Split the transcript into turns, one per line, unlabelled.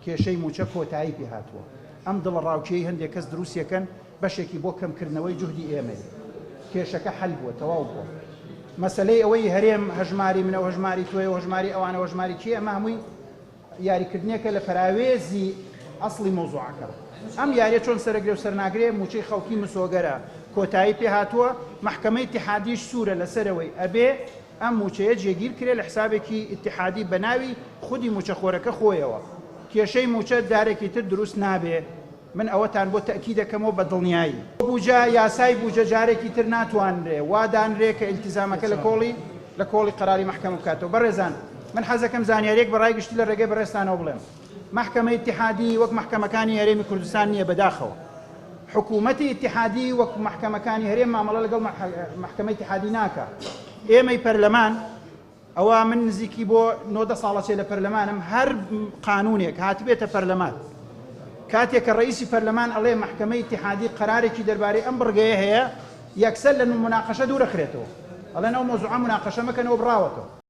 کێشەی موچە کۆتایی پێ هاتووە ئەم دڵ ڕاوکێی هەندێک کەس دروستیەکەن بەشێکی بۆ کەمکردنەوەی جوهدی ئێمە کێشەکە حەل بووە تەواو بووە مەسەلەی ئەوەی هەرێم هەژماری منە و هەژماری تۆی و هەژماری ئەوانە هەژماری چیە ئەمە هەمووی یاریکردنێکە لە پەراوێزی ئەسڵی مۆزوعەکە ئەم یاریە چۆن سەرەگرێ و سەرناگرێ موچەی خەڵکی مسۆگەرە کۆتایی پێ هاتووە محکەمەی اتحادیش سوورە لەسەرەوەی ئەبێ ئەم موچەیە جێگیر کرێ لە حسابێکی اتحادی بەناوی خودی موچەخۆرەکە خۆیەوە کێشەی موچە دارێکی تر دروست نابێ من ئەوەتان بۆ تەکید دەکەمەوە بە دڵنیایی بوجە یاسای بوجە جارێکی تر ناتوانرێ وادانرێ کە ئیلتیزامەکە لە کۆڵی قەراری محکەمە بکاتەوە بەڕێزان من حەزەکەم زانیاریەک بەڕای گشتی لە ڕێگەی بەڕێستانەوە بڵێم محکەمەی اتحادی وەک محکەمەکانی هەرێمی کوردستان نییە بەداخەوە حکوومەتی اتحادی وەک محکەمەکانی هەرێم مامەڵە لەگەڵ محکەمەی اتحادی ناکە ئێمەی پەرلەمان ئەوە من نزیکی بۆ 90 ساڵەچێ لە پەرلەمانم هەر قانونێک هاتبێتە پەرلەمان کاتێک کە ڕئیسی پەرلەمان ئەڵێ محکەمەی اتحادی قەرارێکی دەربارەی ئەم بڕگەیە هەیە یەکسەر لە مناقەشە دوورەخرێتەوە ئەڵێن ئەو مۆزوعە مناقەشە مەکەنەوە بڕاوەتەوە